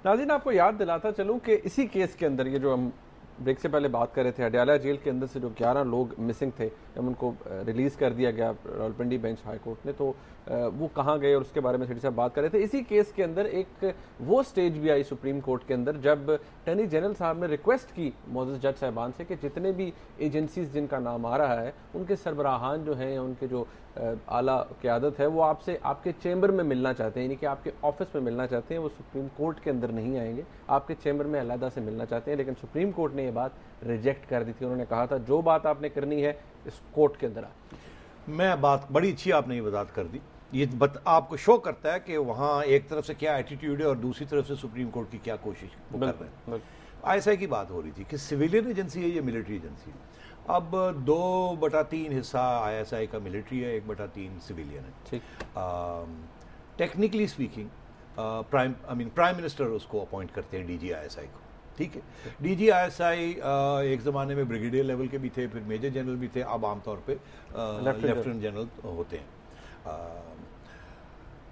नाज़रीन, आपको याद दिलाता चलूं कि इसी केस के अंदर, ये जो हम ब्रेक से पहले बात कर रहे थे, अडयाला जेल के अंदर से जो 11 लोग मिसिंग थे, जब उनको रिलीज़ कर दिया गया रावलपिंडी बेंच हाई कोर्ट ने, तो वो कहाँ गए और उसके बारे में सेठी साहब बात कर रहे थे। इसी केस के अंदर एक वो स्टेज भी आई सुप्रीम कोर्ट के अंदर जब अटॉर्नी जनरल साहब ने रिक्वेस्ट की मोअज़्ज़ज़ जज साहिबान से कि जितने भी एजेंसीज जिनका नाम आ रहा है उनके सरबराहान जो हैं, उनके जो आला क़यादत है, वो आपसे आपके चैम्बर में मिलना चाहते हैं, यानी कि आपके ऑफिस में मिलना चाहते हैं। वो सुप्रीम कोर्ट के अंदर नहीं आएंगे, आपके चैम्बर में अलहदा से मिलना चाहते हैं। लेकिन सुप्रीम कोर्ट ने ये बात रिजेक्ट कर दी थी। उन्होंने कहा था जो बात आपने करनी है इस कोर्ट के अंदर मैं बात बड़ी अच्छी आपने ये वजाहत कर दी। ये आपको शो करता है कि वहाँ एक तरफ से क्या एटीट्यूड है और दूसरी तरफ से सुप्रीम कोर्ट की क्या कोशिश वो कर रहे हैं। ISI की बात हो रही थी कि सिविलियन एजेंसी है, ये मिलिट्री एजेंसी है। अब 2/3 हिस्सा ISI का मिलिट्री है, 1/3 सिविलियन है। टेक्निकली स्पीकिंग प्राइम मिनिस्टर उसको अपॉइंट करते हैं DG ISI को, ठीक है। DG ISI एक ज़माने में ब्रिगेडियर लेवल के भी थे, फिर मेजर जनरल भी थे, अब आमतौर पे लेफ्टिनेंट जनरल होते हैं।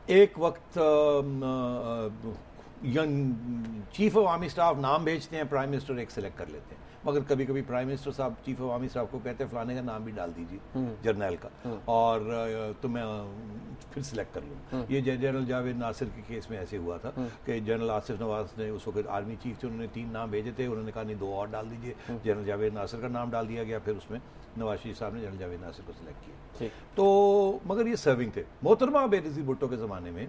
एक वक्त young chief of army staff नाम भेजते हैं, प्राइम मिनिस्टर एक सेलेक्ट कर लेते हैं। मगर कभी कभी प्राइम मिनिस्टर साहब चीफ ऑफ आर्मी स्टाफ को कहते हैं फलाने का नाम भी डाल दीजिए जर्नल का, और तो मैं फिर सिलेक्ट कर लूँ। ये जनरल जावेद नासिर के केस में ऐसे हुआ था कि जनरल आसिफ नवाज ने, उस वक्त आर्मी चीफ थे, उन्होंने 3 नाम भेजे थे, उन्होंने कहा नहीं 2 और डाल दीजिए। जनरल जावेद नासिर का नाम डाल दिया गया, फिर उसमें नवाज शरीफ साहब ने जनरल जावेद नासिर को सिलेक्ट किया। तो मगर ये सर्विंग थे। मोहतरमा बेनज़ीर भुट्टो के ज़माने में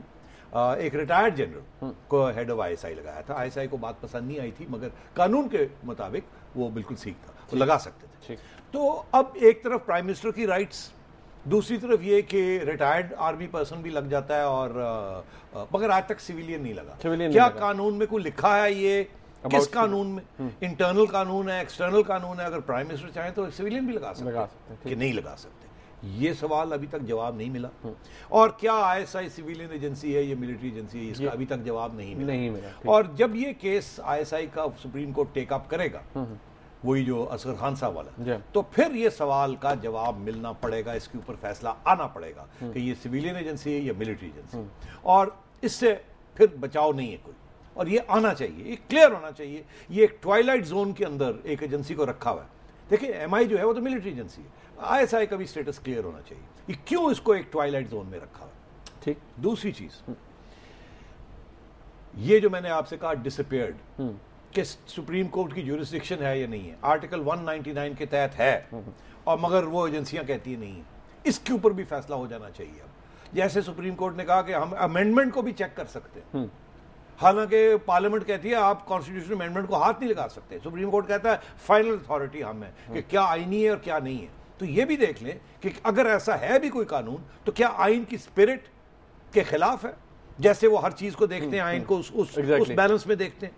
एक रिटायर्ड जनरल को हेड ऑफ ISI लगाया था। ISI को बात पसंद नहीं आई थी, मगर कानून के मुताबिक वो बिल्कुल ठीक था, वो लगा सकते थे। तो अब एक तरफ प्राइम मिनिस्टर की राइट्स, दूसरी तरफ ये कि रिटायर्ड आर्मी पर्सन भी लग जाता है, और मगर आज तक सिविलियन नहीं लगा। क्या कानून में कोई लिखा है ये? किस कानून में? इंटरनल कानून है, एक्सटर्नल कानून है? अगर प्राइम मिनिस्टर चाहे तो सिविलियन भी लगा सकते हैं कि नहीं लगा सकते? ये सवाल अभी तक जवाब नहीं मिला। और क्या ISI सिविलियन एजेंसी है, ये मिलिट्री एजेंसी है, इसका अभी तक जवाब नहीं मिला। और जब ये केस ISI का सुप्रीम कोर्ट टेक अप करेगा, वही जो असगर खान साहब वाला, तो फिर ये सवाल का जवाब मिलना पड़ेगा, इसके ऊपर फैसला आना पड़ेगा कि ये सिविलियन एजेंसी है या मिलिट्री एजेंसी। और इससे फिर बचाव नहीं है कोई, और ये आना चाहिए, ये क्लियर होना चाहिए। ये एक ट्वाइलाइट जोन के अंदर एक एजेंसी को रखा हुआ है। देखिए MI जो है वो तो मिलिट्री एजेंसी है, ISI का भी स्टेटस क्लियर होना चाहिए, ये क्यों इसको एक ट्वाइलाइट जोन में रखा हुआ। ठीक। दूसरी चीज, ये जो मैंने आपसे कहा डिसअपियर्ड, कि सुप्रीम कोर्ट की ज्यूरिसडिक्शन है या नहीं है, आर्टिकल 199 के तहत है, और मगर वो एजेंसियां कहती नहीं है, इसके ऊपर भी फैसला हो जाना चाहिए। अब जैसे सुप्रीम कोर्ट ने कहा कि हम अमेंडमेंट को भी चेक कर सकते हैं, हालांकि पार्लियामेंट कहती है आप कॉन्स्टिट्यूशनल अमेंडमेंट को हाथ नहीं लगा सकते, सुप्रीम कोर्ट कहता है फाइनल अथॉरिटी हम है कि क्या आईनी है और क्या नहीं है। तो ये भी देख लें कि अगर ऐसा है भी कोई कानून, तो क्या आइन की स्पिरिट के खिलाफ है? जैसे वो हर चीज को देखते हैं, आइन को उस बैलेंस में देखते हैं,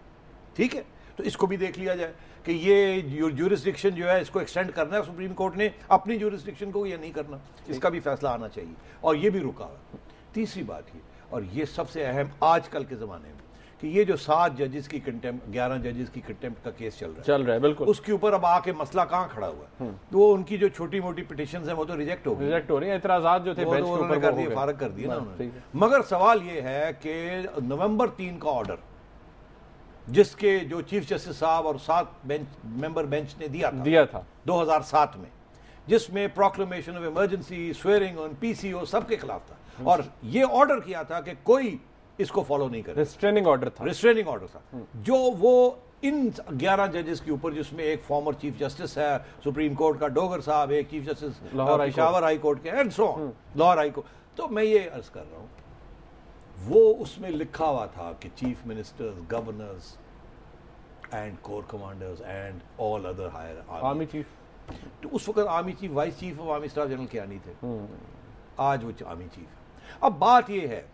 ठीक है। तो इसको भी देख लिया जाए कि ये ज्यूरिसडिक्शन जो है इसको एक्सटेंड करना है सुप्रीम कोर्ट ने अपनी ज्यूरिसडिक्शन को, या नहीं करना, इसका भी फैसला आना चाहिए। और ये भी रुका हुआ। तीसरी बात ये, और ये सबसे अहम आजकल के जमाने में, कि ये जो 7 जजेस की कंटेम्प्ट, 11 जजेस की कंटेम्प्ट का केस चल रहा है बिल्कुल, उसके ऊपर अब आके मसला कहाँ खड़ा हुआ है। तो वो उनकी जो छोटी मोटी पिटिशंस हैं वो तो रिजेक्ट हो रही है, एतराज़ात जो थे बेंच के ऊपर कर दिए, फारग कर दिए ना उन्होंने। मगर सवाल ये है कि नवंबर 3 का ऑर्डर, जिसके जो चीफ जस्टिस साहब और 7 मेंबर बेंच ने दिया था 2007 में, जिसमें proclamation of emergency, swearing on PCO सबके खिलाफ था, और ये ऑर्डर किया था कि कोई इसको फॉलो नहीं करे। रिस्ट्रेनिंग ऑर्डर था जो वो इन 11 जजेस के ऊपर, जिसमें एक फॉर्मर चीफ जस्टिस है सुप्रीम कोर्ट का डोगर साहब, एक chief justice Peshawar high court के, and so on, Lahore high court. तो मैं ये अर्ज कर रहा हूं, वो उसमें लिखा हुआ था कि chief ministers, governors and core commanders and all other higher army chief. तो उस वक्त army chief, vice chief of army staff general क्या नहीं थे, आज वो आर्मी चीफ। अब बात ये है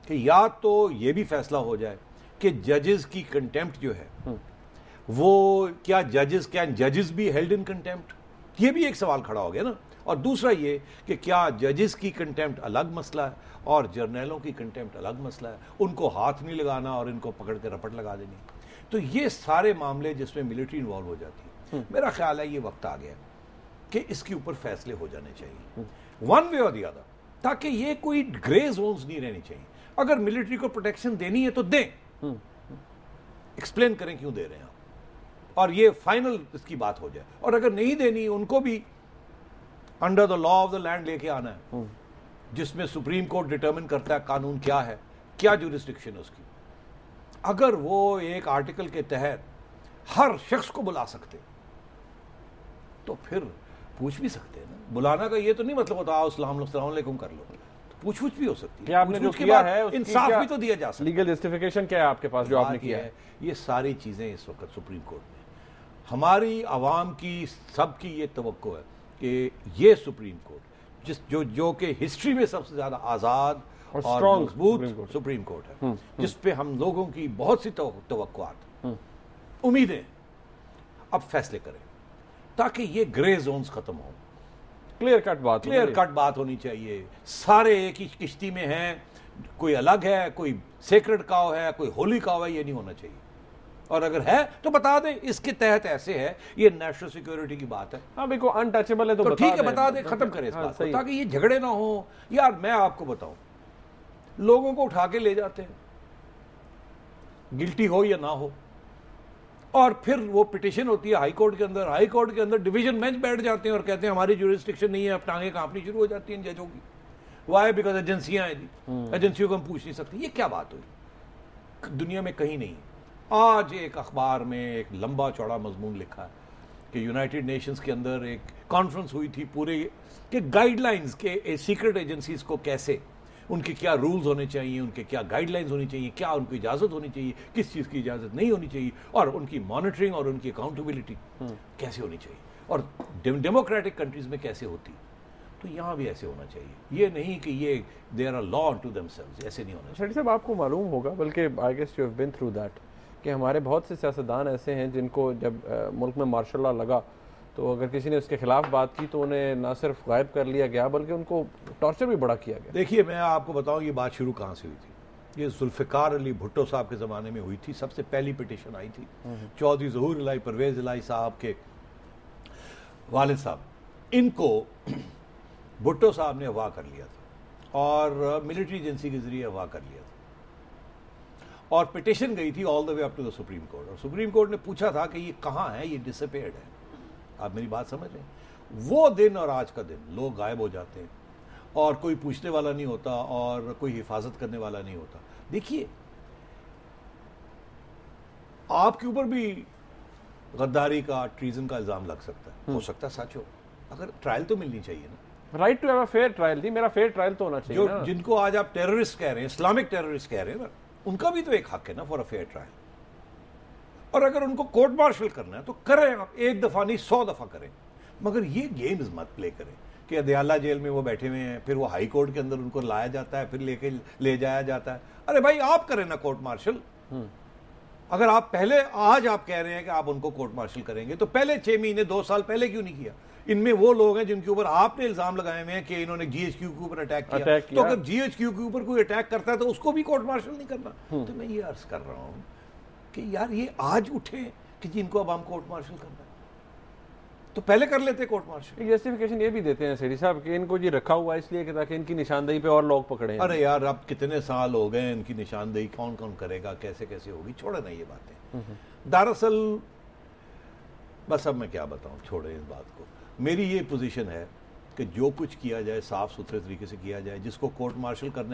कि या तो ये भी फैसला हो जाए कि जजेस की कंटेम्प्ट जो है वो, क्या जजेस भी हेल्ड इन कंटेम्प्ट, ये भी एक सवाल खड़ा हो गया ना। और दूसरा ये कि क्या जजेस की कंटेम्प्ट अलग मसला है और जर्नलों की कंटेम्प्ट अलग मसला है, उनको हाथ नहीं लगाना और इनको पकड़ के रपट लगा देनी। तो ये सारे मामले जिसमें मिलिट्री इन्वॉल्व हो जाती है, मेरा ख्याल है ये वक्त आ गया कि इसके ऊपर फैसले हो जाने चाहिए, वन वे और द अदर, ताकि ये कोई ग्रे जोन्स नहीं रहनी चाहिए। अगर मिलिट्री को प्रोटेक्शन देनी है तो दें, एक्सप्लेन करें क्यों दे रहे हैं आप, और ये फाइनल इसकी बात हो जाए। और अगर नहीं देनी, उनको भी under the law of the land लेके आना है, जिसमें सुप्रीम कोर्ट डिटर्मिन करता है कानून क्या है, क्या जुरिस्डिक्शन है उसकी। अगर वो एक आर्टिकल के तहत हर शख्स को बुला सकते तो फिर पूछ भी सकते हैं ना। बुलाना का ये तो नहीं मतलब होता आओ अस्सलाम वालेकुम कर लो, तो पूछ भी हो सकती है। आपने जो किया है इंसाफ भी तो दिया जा सकता है। लीगल जस्टिफिकेशन क्या है आपके पास जो आपने किया है? ये सारी चीजें इस वक्त सुप्रीम कोर्ट में, हमारी आवाम की, सबकी ये तवक्को है कि ये सुप्रीम कोर्ट जो कि हिस्ट्री में सबसे ज्यादा आजाद और मजबूत सुप्रीम कोर्ट है, जिस पे हम लोगों की बहुत सी तवक्कुआत, उम्मीदें, अब फैसले करें ताकि ये ग्रे जोन्स खत्म हो। क्लियर कट बात होनी चाहिए। सारे एक ही किश्ती में हैं, कोई अलग है, कोई सेक्रेड काव है, कोई होली काव है, ये नहीं होना चाहिए। और अगर है तो बता दें इसके तहत ऐसे है, ये नेशनल सिक्योरिटी की बात है। हाँ बिल्कुल अनटचेबल है तो ठीक है, बता दें, खत्म करें इस बात को, ताकि ये झगड़े ना हो। यार मैं आपको बताऊं, लोगों को उठा के ले जाते हैं, गिल्टी हो या ना हो, और फिर वो पिटीशन होती है हाई कोर्ट के अंदर। हाई कोर्ट के अंदर डिवीजन बेंच बैठ जाते हैं और कहते हैं हमारी जुरिस्डिक्शन नहीं है, अब टांगे कांपनी शुरू हो जाती हैं जजों की। वाई? बिकॉज एजेंसियां हैं जी, एजेंसियों को हम पूछ नहीं सकते। ये क्या बात हुई? दुनिया में कहीं नहीं। आज एक अखबार में एक लंबा चौड़ा मजमून लिखा है कि यूनाइटेड नेशंस के अंदर एक कॉन्फ्रेंस हुई थी पूरे के गाइडलाइंस के सीक्रेट एजेंसीज को कैसे, उनके क्या रूल्स होने चाहिए, उनके क्या गाइडलाइंस होनी चाहिए, क्या उनको इजाजत होनी चाहिए, किस चीज की इजाजत नहीं होनी चाहिए, और उनकी मॉनिटरिंग और उनकी अकाउंटेबिलिटी कैसे होनी चाहिए, और डेमोक्रेटिक कंट्रीज में कैसे होती। तो यहां भी ऐसे होना चाहिए। ये नहीं कि ये they are a law to themselves, ऐसे नहीं होना चाहिए। साहब आपको मालूम होगा, बल्कि I guess you have been through that, कि हमारे बहुत से सियासतदान ऐसे हैं जिनको जब मुल्क में मार्शल लॉ लगा तो अगर किसी ने उसके खिलाफ बात की तो उन्हें ना सिर्फ गायब कर लिया गया बल्कि उनको टॉर्चर भी बड़ा किया गया। देखिए मैं आपको बताऊं ये बात शुरू कहां से हुई थी। ये जुल्फिकार अली भुट्टो साहब के ज़माने में हुई थी। सबसे पहली पिटीशन आई थी चौधरी ज़हूर इलाही परवेज़ इलाही साहब के वालिद साहब। इनको भुट्टो साहब ने अगवा कर लिया था और मिलिट्री एजेंसी के जरिए अगवा कर लिया था, और पिटीशन गई थी all the way up to the Supreme Court, और सुप्रीम कोर्ट ने पूछा था कि ये कहाँ है, ये डिसअपेयर्ड है। आप मेरी बात समझ रहे हैं? वो दिन और आज का दिन लोग गायब हो जाते हैं और कोई पूछने वाला नहीं होता और कोई हिफाजत करने वाला नहीं होता। देखिए आपके ऊपर भी गद्दारी का, ट्रीजन का इल्जाम लग सकता है, हो सकता है सच हो, अगर ट्रायल तो मिलनी चाहिए ना। Right to have a fair trial थी, मेरा फेयर ट्रायल तो होना चाहिए ना। जिनको आज आप टेररिस्ट कह रहे हैं, इस्लामिक टेररिस्ट कह रहे हैं ना, उनका भी तो एक हक है ना फॉर अ फेयर ट्रायल। और अगर उनको कोर्ट मार्शल करना है तो करें आप, एक दफा नहीं 100 दफा करें, मगर ये गेम्स मत प्ले करें कि अदयाला जेल में वो बैठे हुए हैं, फिर वो हाई कोर्ट के अंदर उनको लाया जाता है, फिर लेके ले जाया जाता है। अरे भाई आप करें ना कोर्ट मार्शल। अगर आप पहले, आज आप कह रहे हैं कि आप उनको कोर्ट मार्शल करेंगे, तो पहले 6 महीने 2 साल पहले क्यों नहीं किया? इनमें वो लोग हैं जिनके ऊपर आपने इल्जाम लगाए हुए हैं कि इन्होंने जीएचक्यू के ऊपर अटैक किया। तो अगर जीएचक्यू के ऊपर कोई अटैक करता है तो उसको भी कोर्ट मार्शल नहीं करना। तो मैं ये अर्ज कर रहा हूं कि यार ये आज उठे कि जिनको अब हम कोर्ट मार्शल करना है, तो पहले कर लेते कोर्ट मार्शल। जस्टिफिकेशन ये भी देते हैं सेठी साहब कि इनको ये रखा हुआ इसलिए कि ताकि इनकी निशानदेही पे और लोग पकड़े। अरे यार अब कितने साल हो गए इनकी निशानदेही, कौन कौन करेगा, कैसे कैसे होगी, छोड़े ना ये बातें। दरअसल बस अब मैं क्या बताऊं, छोड़े इस बात को। मेरी ये पोजीशन है कि जो कुछ किया जाए साफ सुथरे तरीके से किया जाए। जिसको कोर्ट मार्शल करने